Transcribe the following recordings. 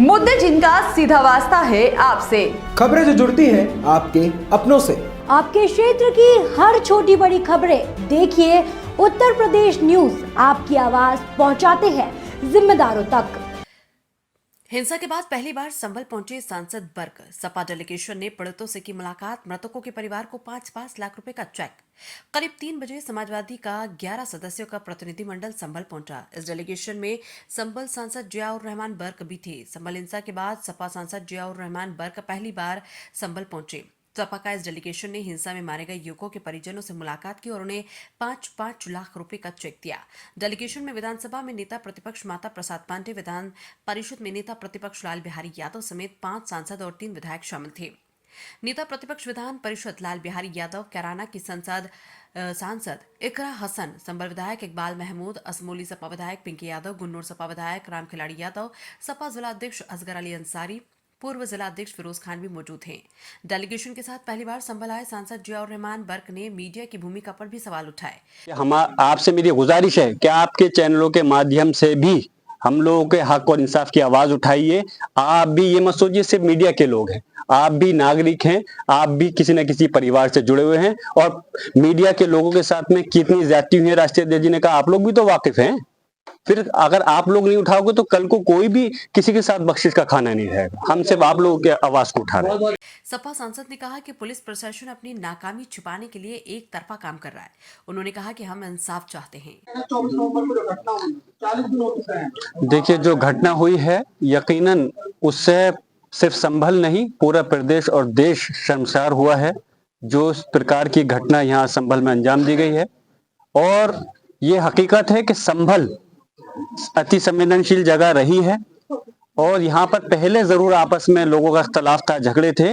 मुद्दे जिनका सीधा वास्ता है आपसे, खबरें जो जुड़ती है आपके अपनों से, आपके क्षेत्र की हर छोटी बड़ी खबरें देखिए उत्तर प्रदेश न्यूज आपकी आवाज पहुंचाते हैं जिम्मेदारों तक। हिंसा के बाद पहली बार संभल पहुंचे सांसद बर्क। सपा डेलीगेशन ने पीड़ितों से की मुलाकात, मृतकों के परिवार को 5-5 लाख रुपए का चेक। करीब 3 बजे समाजवादी का 11 सदस्यों का प्रतिनिधिमंडल संभल पहुंचा। इस डेलीगेशन में संभल सांसद जियाउर रहमान बर्क भी थे। संभल हिंसा के बाद सपा सांसद जियाउर रहमान बर्क पहली बार संभल पहुंचे। सपा का इस डेलीगेशन ने हिंसा में मारे गए युवकों के परिजनों से मुलाकात की और उन्हें 5-5 लाख रुपए का चेक दिया। डेलीगेशन में विधानसभा में नेता प्रतिपक्ष माता प्रसाद पांडे, विधान परिषद में नेता प्रतिपक्ष लाल बिहारी यादव समेत 5 सांसद और 3 विधायक शामिल थे। नेता प्रतिपक्ष विधान परिषद लाल बिहारी यादव, कैराना की सांसद इकरा हसन, संभल विधायक इकबाल महमूद, असमोली सपा विधायक पिंकी यादव, गुन्नूर सपा विधायक राम खिलाड़ी यादव, सपा जिला अध्यक्ष असगर अली अंसारी, पूर्व जिला अध्यक्ष फिरोज खान भी मौजूद हैं। डेलीगेशन के साथ पहली बार संभल आए सांसद जियाउर रहमान बर्क ने मीडिया की भूमिका पर भी सवाल उठाए। हम आपसे मेरी गुजारिश है कि आपके चैनलों के माध्यम से भी हम लोगों के हक और इंसाफ की आवाज उठाइए। आप भी ये मत सोचिए सिर्फ मीडिया के लोग हैं, आप भी नागरिक हैं, आप भी किसी न किसी परिवार से जुड़े हुए हैं और मीडिया के लोगों के साथ में कितनी ज्यादती हुई है राष्ट्रीय अध्यक्ष जी ने कहा, आप लोग भी तो वाकिफ हैं। फिर अगर आप लोग नहीं उठाओगे तो कल को कोई भी किसी के साथ बख्शिश का खाना नहीं रहेगा। हम सिर्फ आप लोगों के आवाज को उठा रहे हैं। सपा सांसद ने कहा कि पुलिस प्रशासन अपनी नाकामी छुपाने के लिए एक तरफा काम कर रहा है। उन्होंने कहा कि हम इंसाफ चाहते हैं। देखिए, जो घटना हुई है यकीनन उससे सिर्फ संभल नहीं पूरा प्रदेश और देश शर्मसार हुआ है। जो इस प्रकार की घटना यहाँ संभल में अंजाम दी गई है और ये हकीकत है कि संभल अति संवेदनशील जगह रही है और यहाँ पर पहले जरूर आपस में लोगों का इख्तलाफ था, झगड़े थे,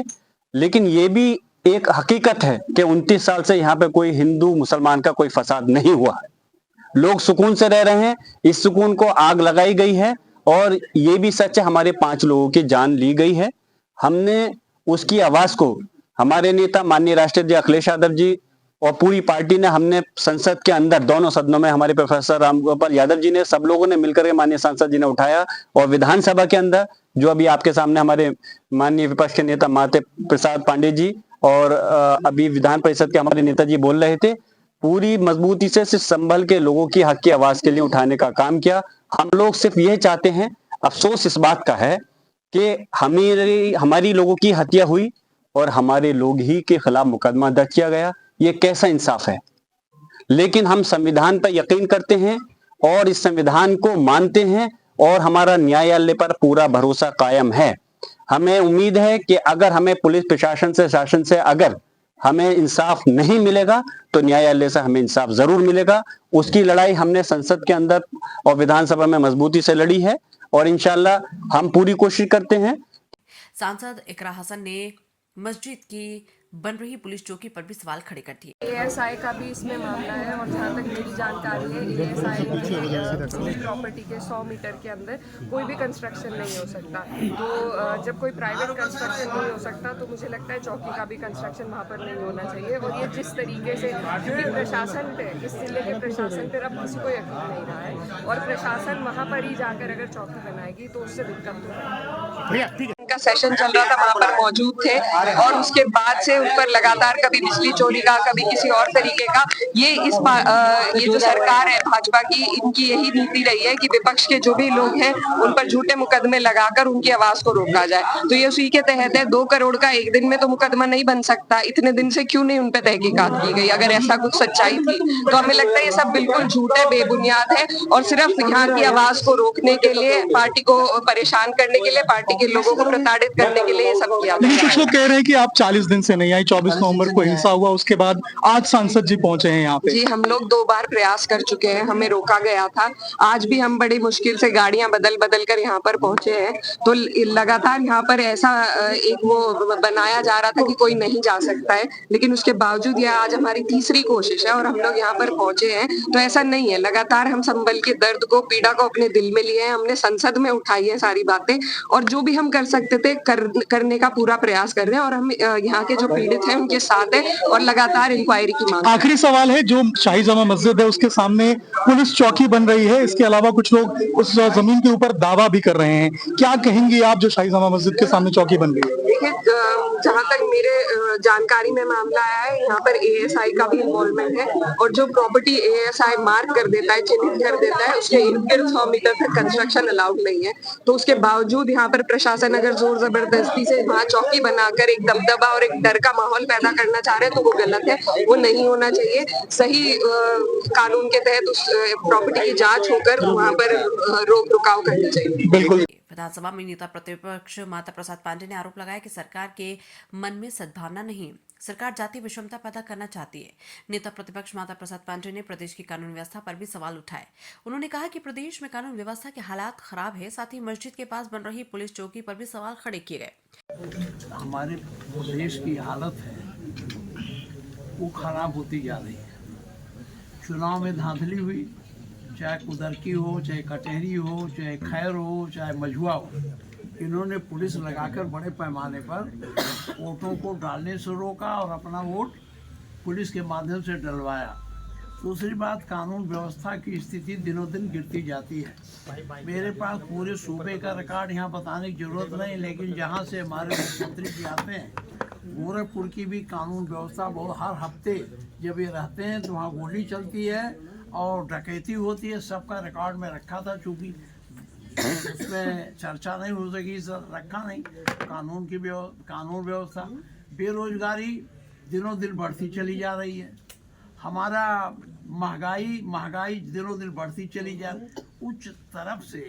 लेकिन ये भी एक हकीकत है कि 29 साल से यहाँ पे कोई हिंदू मुसलमान का कोई फसाद नहीं हुआ है। लोग सुकून से रह रहे हैं। इस सुकून को आग लगाई गई है और ये भी सच है हमारे 5 लोगों की जान ली गई है। हमने उसकी आवाज को हमारे नेता माननीय राष्ट्रीय अध्यक्ष अखिलेश यादव जी और पूरी पार्टी ने, हमने संसद के अंदर दोनों सदनों में हमारे प्रोफेसर रामगोपाल यादव जी ने, सब लोगों ने मिलकर के माननीय सांसद जी ने उठाया और विधानसभा के अंदर जो अभी आपके सामने हमारे माननीय विपक्ष के नेता माते प्रसाद पांडे जी और अभी विधान परिषद के हमारे नेताजी बोल रहे थे, पूरी मजबूती से सिर्फ संभल के लोगों की हक की आवाज के लिए उठाने का काम किया। हम लोग सिर्फ यह चाहते हैं, अफसोस इस बात का है कि हमारी लोगों की हत्या हुई और हमारे लोग ही के खिलाफ मुकदमा दर्ज किया गया। ये कैसा इंसाफ है। लेकिन हम संविधान पर यकीन करते हैं और इस संविधान को मानते हैं और हमारा न्यायालय पर पूरा भरोसा कायम है। हमें उम्मीद है कि अगर हमें पुलिस प्रशासन से, शासन से अगर हमें इंसाफ नहीं मिलेगा तो न्यायालय से हमें इंसाफ जरूर मिलेगा। उसकी लड़ाई हमने संसद के अंदर और विधानसभा में मजबूती से लड़ी है और इंशाल्लाह हम पूरी कोशिश करते हैं। सांसद इकरा हसन ने मस्जिद की बन रही पुलिस चौकी पर भी सवाल खड़े कर दिए। एएसआई का भी इसमें मामला है और जहाँ तक मेरी जानकारी है एएसआई की प्रॉपर्टी के 100 मीटर के अंदर कोई भी कंस्ट्रक्शन नहीं हो सकता। तो जब कोई प्राइवेट कंस्ट्रक्शन नहीं हो सकता तो मुझे लगता है चौकी का भी कंस्ट्रक्शन वहाँ पर नहीं होना चाहिए। और ये जिस तरीके से, क्योंकि प्रशासन पे, इस जिले के प्रशासन पर अब किसी को यकीन नहीं रहा है और प्रशासन वहाँ पर ही जाकर अगर चौकी बनाएगी तो उससे दिक्कत तो है। का सेशन चल रहा था, वहाँ पर मौजूद थे और उसके बाद से उन पर लगातार कभी बिजली चोरी का, कभी किसी और तरीके का, ये जो सरकार है भाजपा की, इनकी यही नीति रही है कि विपक्ष के जो भी लोग हैं उन पर झूठे मुकदमे लगाकर उनकी आवाज को रोका जाए। तो ये उसी के तहत है। 2 करोड़ का एक दिन में तो मुकदमा नहीं बन सकता। इतने दिन से क्यों नहीं उन पर तहकीकात की गई? अगर ऐसा कुछ सच्चाई थी तो हमें लगता है ये सब बिल्कुल झूठ है, बेबुनियाद है और सिर्फ यहाँ की आवाज को रोकने के लिए, पार्टी को परेशान करने के लिए, पार्टी के लोगों को प्रताड़ित करने के लिए सब किया। कुछ लोग कह रहे हैं कि आप 40 दिन से नहीं आई, 24 नवंबर को हिंसा हुआ, उसके बाद आज सांसद जी पहुंचे हैं यहाँ पे। जी, हम लोग 2 बार प्रयास कर चुके हैं, हमें रोका गया था। आज भी हम बड़ी मुश्किल से गाड़ियां बदल बदल कर यहाँ पर पहुंचे हैं। तो लगातार यहाँ पर ऐसा एक वो बनाया जा रहा था कि कोई नहीं जा सकता है, लेकिन उसके बावजूद यह आज हमारी तीसरी कोशिश है और हम लोग यहाँ पर पहुंचे हैं। तो ऐसा नहीं है, लगातार हम संभल के दर्द को, पीड़ा को अपने दिल में लिए हैं। हमने संसद में उठाई है सारी बातें और जो भी हम कर सकते थे करने का पूरा प्रयास कर रहे हैं। और हम यहाँ के जो पीड़ित हैं उनके साथ है और लगातार इंक्वायरी की मांग। आखिरी सवाल है, जो शाही जामा मस्जिद है उसके सामने पुलिस चौकी बन रही है, इसके अलावा कुछ लोग उस जमीन के ऊपर दावा भी कर रहे हैं, क्या कहेंगी आप जो शाही जामा मस्जिद के सामने चौकी बन रही है? देखिए, जहाँ तक मेरे जानकारी में मामला आया है, यहाँ पर एएसआई का भी इन्वॉल्वमेंट है और जो प्रॉपर्टी एएसआई मार्क कर देता है, चिन्हित कर देता है, उसके इर्द गिर्द 100 मीटर तक कंस्ट्रक्शन अलाउड नहीं है। तो उसके बावजूद यहाँ पर प्रशासन अगर जोर जबरदस्ती से वहाँ चौकी बनाकर एक दबदबा और एक डर का माहौल पैदा करना चाह रहे हैं तो वो गलत है, वो नहीं होना चाहिए। सही कानून के तहत उस प्रॉपर्टी की जांच होकर वहाँ पर रोक रुकाव करनी चाहिए। बिल्कुल। विधानसभा में नेता प्रतिपक्ष माता प्रसाद पांडेय ने आरोप लगाया कि सरकार के मन में सद्भावना नहीं, सरकार जाति विषमता पैदा करना चाहती है। नेता प्रतिपक्ष माता प्रसाद पांडेय ने प्रदेश की कानून व्यवस्था पर भी सवाल उठाए। उन्होंने कहा कि प्रदेश में कानून व्यवस्था के हालात खराब है, साथ ही मस्जिद के पास बन रही पुलिस चौकी पर भी सवाल खड़े किए गए। हमारे प्रदेश की हालत है वो खराब होती जा रही है। चुनाव में धांधली हुई, चाहे कुदरकी हो, चाहे कटहरी हो, चाहे खैर हो, चाहे मझुआ हो, इन्होंने पुलिस लगाकर बड़े पैमाने पर वोटों को डालने से रोका और अपना वोट पुलिस के माध्यम से डलवाया। दूसरी बात, कानून व्यवस्था की स्थिति दिनों दिन गिरती जाती है। मेरे पास पूरे सूबे का रिकॉर्ड यहाँ बताने की जरूरत नहीं, लेकिन जहाँ से हमारे मुख्यमंत्री जी आते हैं, गोरखपुर की भी कानून व्यवस्था बहुत, हर हफ्ते जब ये रहते हैं तो वहाँ गोली चलती है और डकैती होती है। सबका रिकॉर्ड में रखा था, चूँकि उसमें चर्चा नहीं हो सकी, सर रखा नहीं। कानून व्यवस्था, बेरोजगारी दिनों दिन बढ़ती चली जा रही है। हमारा महंगाई दिनों दिन बढ़ती चली जा रही है। उच्च तरफ से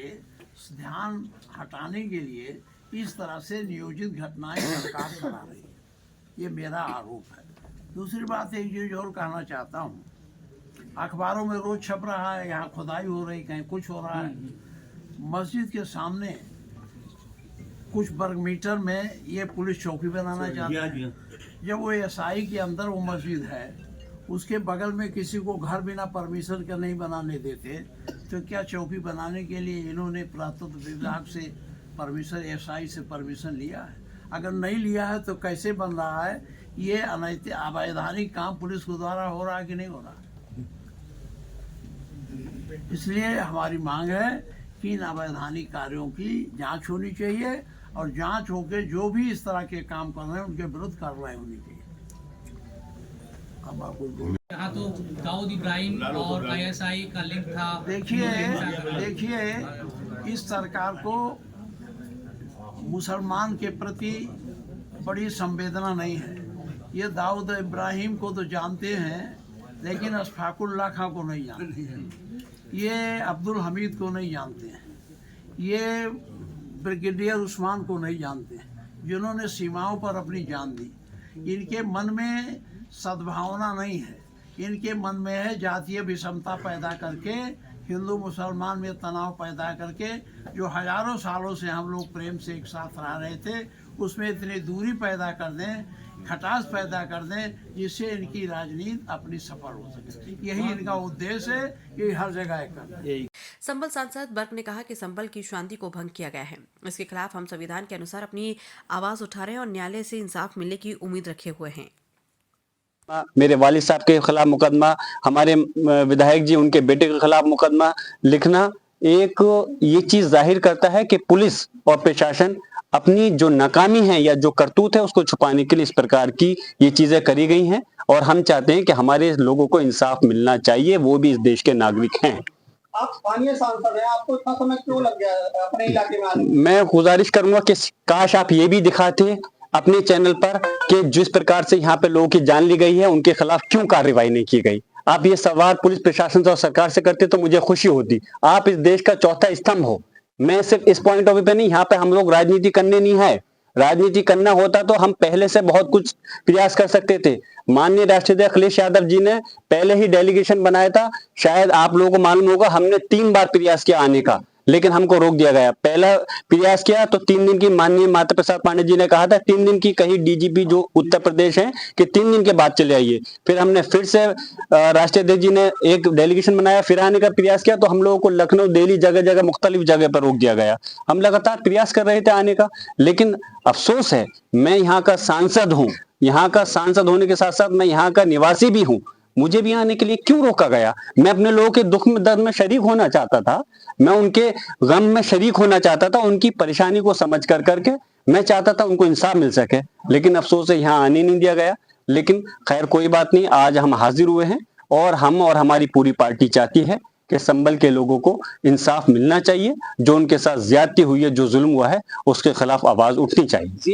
ध्यान हटाने के लिए इस तरह से नियोजित घटनाएं सरकार करा रही है, ये मेरा आरोप है। दूसरी बात, एक चीज और कहना चाहता हूँ, अखबारों में रोज छप रहा है यहाँ खुदाई हो रही, कहीं कुछ हो रहा है। मस्जिद के सामने कुछ वर्ग मीटर में ये पुलिस चौकी बनाना चाहते हैं। जब वो एसआई के अंदर वो मस्जिद है, उसके बगल में किसी को घर बिना परमिशन के नहीं बनाने देते, तो क्या चौकी बनाने के लिए इन्होंने पुरातत्व विभाग से परमिशन, एसआई से परमिशन लिया है? अगर नहीं लिया है तो कैसे बन रहा है? ये अनैतिक अवैधानिक काम पुलिस के द्वारा हो रहा है कि नहीं हो रहा? इसलिए हमारी मांग है कि इन अवैधानिक कार्यों की जांच होनी चाहिए और जांच होकर जो भी इस तरह के काम कर रहे हैं उनके विरुद्ध कार्रवाई होनी चाहिए। अब आपको यहाँ तो दाऊद इब्राहिम और आईएसआई का लिंक था। देखिए, इस सरकार को मुसलमान के प्रति बड़ी संवेदना नहीं है। ये दाऊद इब्राहिम को तो जानते हैं, लेकिन अशफाकुल्लाह खां को नहीं जानते हैं। ये अब्दुल हमीद को नहीं जानते हैं। ये ब्रिगेडियर उस्मान को नहीं जानते हैं, जिन्होंने सीमाओं पर अपनी जान दी। इनके मन में सद्भावना नहीं है, इनके मन में है जातीय विषमता पैदा करके, हिंदू मुसलमान में तनाव पैदा करके, जो हजारों सालों से हम लोग प्रेम से एक साथ रह रहे थे, उसमें इतनी दूरी पैदा कर दें, खटास पैदा कर दें, जिससे इनकी राजनीति अपनी सफल हो सके। यही इनका उद्देश्य है, ये हर जगह कर। संभल सांसद बर्क ने कहा कि संभल की शांति को भंग किया गया है। इसके खिलाफ हम संविधान के अनुसार अपनी आवाज उठा रहे हैं और न्यायालय से इंसाफ मिलने की उम्मीद रखे हुए हैं। मेरे वालिद साहब के खिलाफ मुकदमा, हमारे विधायक जी उनके बेटे के खिलाफ मुकदमा लिखना एक ये चीज जाहिर करता है कि पुलिस और प्रशासन अपनी जो नाकामी है या जो करतूत है उसको छुपाने के लिए इस प्रकार की ये चीजें करी गई हैं। और हम चाहते हैं कि हमारे लोगों को इंसाफ मिलना चाहिए, वो भी इस देश के नागरिक हैं। आप स्थानीय सांसद हैं, आपको इतना समय क्यों लग गया अपने इलाके में आने? मैं गुजारिश करूंगा कि काश आप ये भी दिखाते अपने चैनल पर कि जिस प्रकार से यहाँ पे लोगों की जान ली गई है, उनके खिलाफ क्यों कार्रवाई नहीं की गई। आप ये सवाल पुलिस प्रशासन से और सरकार से करते तो मुझे खुशी होती। आप इस देश का चौथा स्तंभ हो। मैं सिर्फ इस पॉइंट ऑफ व्यू पे नहीं, यहाँ पे हम लोग राजनीति करने नहीं है। राजनीति करना होता तो हम पहले से बहुत कुछ प्रयास कर सकते थे। माननीय राष्ट्रीय अखिलेश यादव जी ने पहले ही डेलीगेशन बनाया था, शायद आप लोगों को मालूम होगा, हमने 3 बार प्रयास किया आने का, लेकिन हमको रोक दिया गया। पहला प्रयास किया तो 3 दिन की, माननीय माता प्रसाद पांडे जी ने कहा था 3 दिन की, कहीं डीजीपी जो उत्तर प्रदेश है कि 3 दिन के बाद चले आइए। फिर हमने फिर से राष्ट्रीय अध्यक्ष जी ने एक डेलीगेशन बनाया, फिर आने का प्रयास किया तो हम लोगों को लखनऊ, दिल्ली, जगह जगह मुख्तलिफ जगह पर रोक दिया गया। हम लगातार प्रयास कर रहे थे आने का, लेकिन अफसोस है मैं यहाँ का सांसद हूँ, यहाँ का सांसद होने के साथ साथ मैं यहाँ का निवासी भी हूँ, मुझे भी आने के लिए क्यों रोका गया? मैं अपने लोगों के दुख में दर्द में शरीक होना चाहता था, मैं उनके गम में शरीक होना चाहता था, उनकी परेशानी को समझ कर करके मैं चाहता था उनको इंसाफ मिल सके, लेकिन अफसोस है यहाँ आने नहीं दिया गया। लेकिन खैर कोई बात नहीं, आज हम हाजिर हुए हैं और हम और हमारी पूरी पार्टी चाहती है कि संभल के लोगों को इंसाफ मिलना चाहिए। जो उनके साथ ज्यादती हुई है, जो जुल्म हुआ है, उसके खिलाफ आवाज उठनी चाहिए।